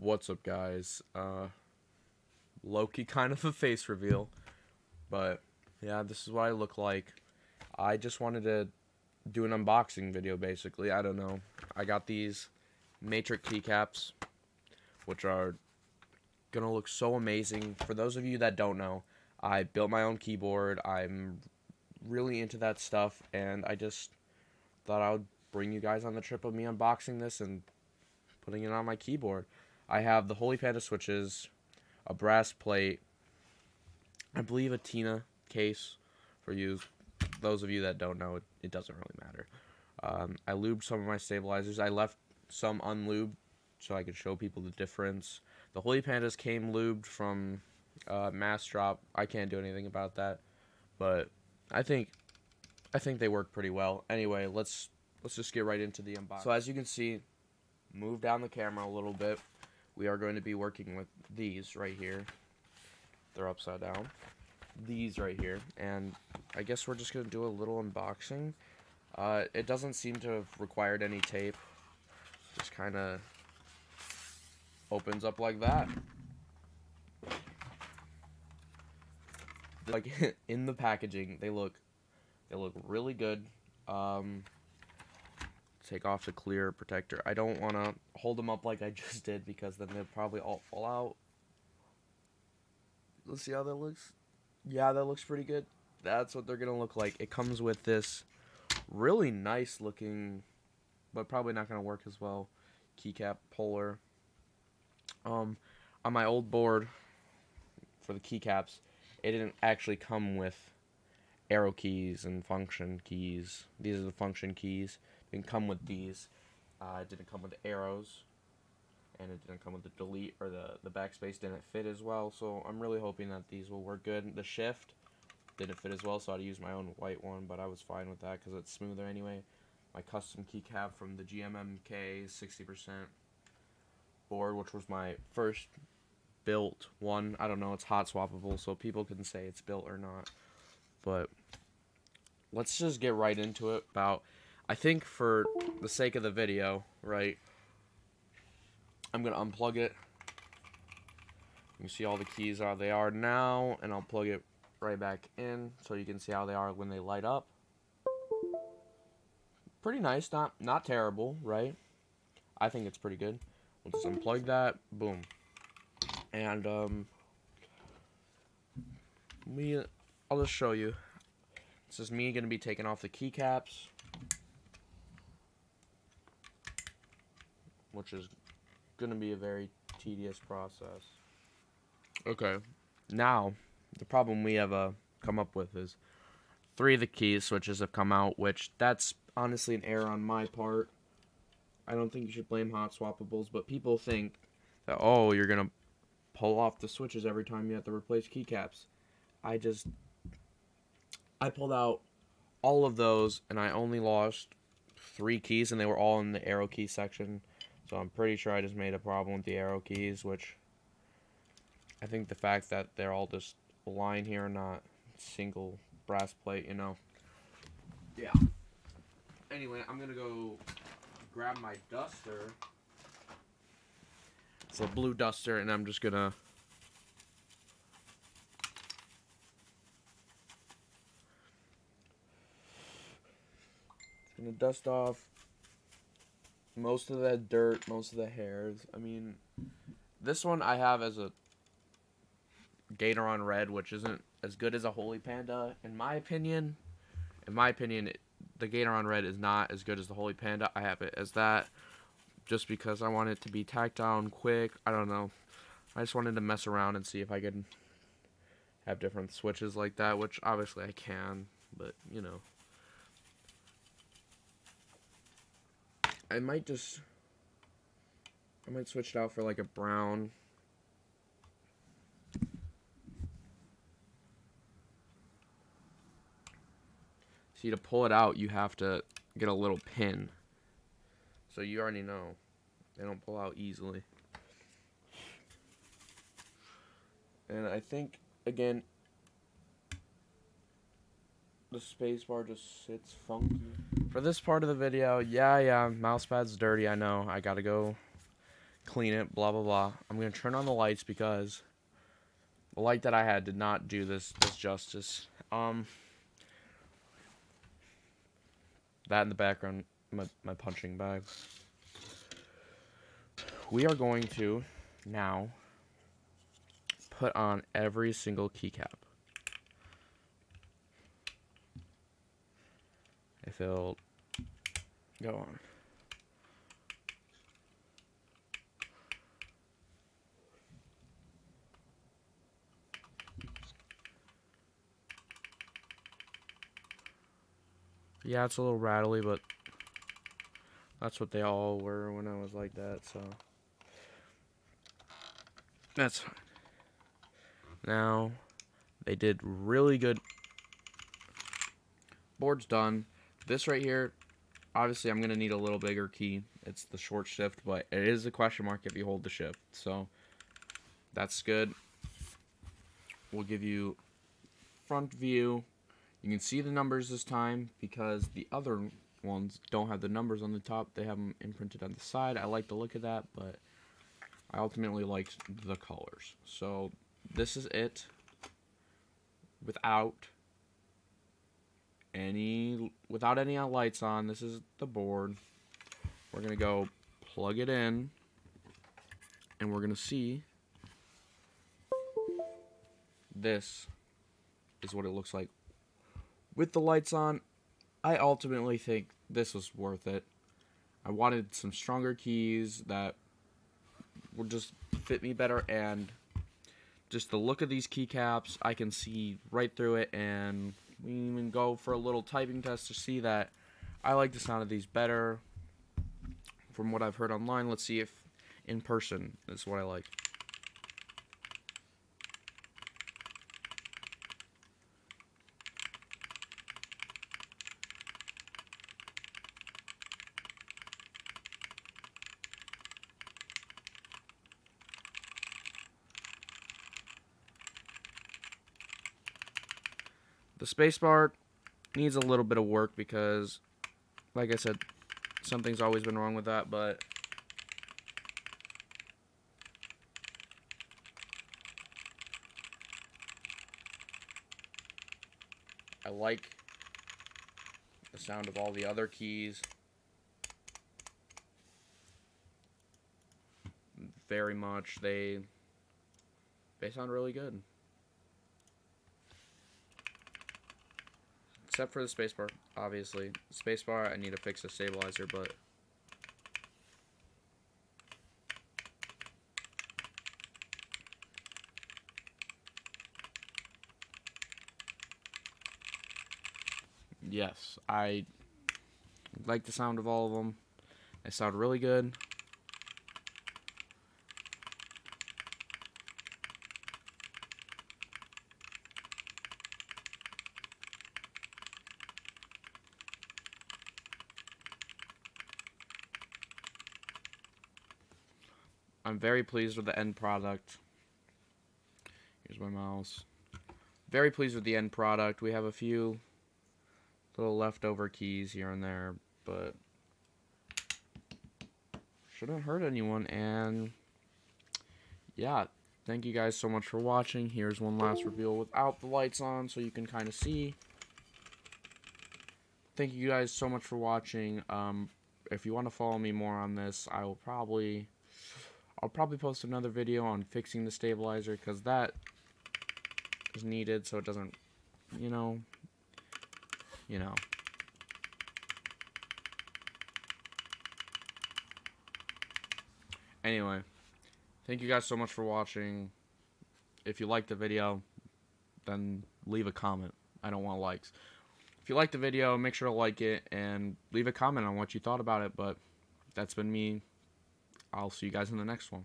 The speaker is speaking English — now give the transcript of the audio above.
What's up, guys? Low-key kind of a face reveal, but yeah, this is what I look like. I just wanted to do an unboxing video, basically. I don't know. I got these matrix keycaps, which are gonna look so amazing. For those of you that don't know, I built my own keyboard. I'm really into that stuff, and I just thought I would bring you guys on the trip of me unboxing this and putting it on my keyboard. I have the Holy Panda switches, a brass plate, I believe a Tina case for you. Those of you that don't know, it doesn't really matter. I lubed some of my stabilizers. I left some unlubed so I could show people the difference. The Holy Pandas came lubed from mass drop. I can't do anything about that, but I think they work pretty well. Anyway, let's just get right into the unboxing. So as you can see, move down the camera a little bit. We are going to be working with these right here. They're upside down. These right here, and I guess we're just going to do a little unboxing. It doesn't seem to have required any tape. Just kind of opens up like that. Like in the packaging, they look really good. Take off the clear protector. I don't want to hold them up like I just did, because then they'll probably all fall out. Let's see how that looks. Yeah, that looks pretty good. That's what they're gonna look like. It comes with this really nice looking, but probably not gonna work as well, keycap puller. On my old board for the keycaps, it didn't actually come with arrow keys and function keys. These are the function keys. It didn't come with these. It didn't come with the arrows, and it didn't come with the delete, or the backspace didn't fit as well. So I'm really hoping that these will work good. The shift didn't fit as well, so I had to use my own white one, but I was fine with that because it's smoother anyway. My custom keycap from the GMMK 60% board, which was my first built one. I don't know, it's hot swappable, so people can say it's built or not. But let's just get right into it. I think for the sake of the video, right, I'm going to unplug it. You can see all the keys how they are now, and I'll plug it right back in so you can see how they are when they light up. Pretty nice, not terrible, right? I think it's pretty good. We'll just unplug that, boom. And I'll just show you. This is me going to be taking off the keycaps, which is going to be a very tedious process. Okay, now the problem we have come up with is 3 of the key switches have come out, which that's honestly an error on my part. I don't think you should blame hot swappables, but people think that, oh, you're gonna pull off the switches every time you have to replace keycaps. I pulled out all of those, and I only lost 3 keys, and they were all in the arrow key section. So I'm pretty sure I just made a problem with the arrow keys, which I think the fact that they're all just a line here, not single brass plate, you know. Yeah. Anyway, I'm gonna go grab my duster. It's a blue duster, and I'm just gonna dust off most of the dirt, most of the hairs. I mean, this one I have as a Gatoron Red, which isn't as good as a Holy Panda, in my opinion. In my opinion, the Gatoron Red is not as good as the Holy Panda. I have it as that just because I want it to be tacked down quick. I don't know. I just wanted to mess around and see if I could have different switches like that, which obviously I can, but you know. I might switch it out for like a brown. See, to pull it out, you have to get a little pin. So you already know, they don't pull out easily. And I think, again, the spacebar just sits funky. For this part of the video, yeah, mousepad's dirty, I know. I gotta go clean it, blah, blah, blah. I'm going to turn on the lights because the light that I had did not do this justice. That in the background, my punching bag. We are going to now put on every single keycap. If it'll go on. Yeah, it's a little rattly, but that's what they all were when I was like that, so that's fine. Now, they did really good. Board's done. This right here, obviously I'm going to need a little bigger key. It's the short shift, but it is a question mark if you hold the shift, so that's good. We'll give you front view. You can see the numbers this time because the other ones don't have the numbers on the top. They have them imprinted on the side. I like the look of that, but I ultimately liked the colors. So this is it without any lights on. This is the board. We're going to go plug it in, and we're going to see this is what it looks like with the lights on. I ultimately think this was worth it. I wanted some stronger keys that would just fit me better, and just the look of these keycaps, I can see right through it, and we even go for a little typing test to see that I like the sound of these better from what I've heard online. Let's see if in person is what I like. The spacebar needs a little bit of work because, like I said, something's always been wrong with that, but I like the sound of all the other keys very much. They sound really good. Except for the spacebar, obviously. Spacebar, I need to fix the stabilizer, but yes, I like the sound of all of them. They sound really good. I'm very pleased with the end product. Here's my mouse. Very pleased with the end product. We have a few little leftover keys here and there, but shouldn't hurt anyone. And yeah, thank you guys so much for watching. Here's one last reveal without the lights on so you can kind of see. Thank you guys so much for watching. If you want to follow me more on this, I'll probably post another video on fixing the stabilizer, because that is needed so it doesn't, you know. Anyway, thank you guys so much for watching. If you liked the video, then leave a comment. I don't want likes. If you liked the video, make sure to like it and leave a comment on what you thought about it. But that's been me. I'll see you guys in the next one.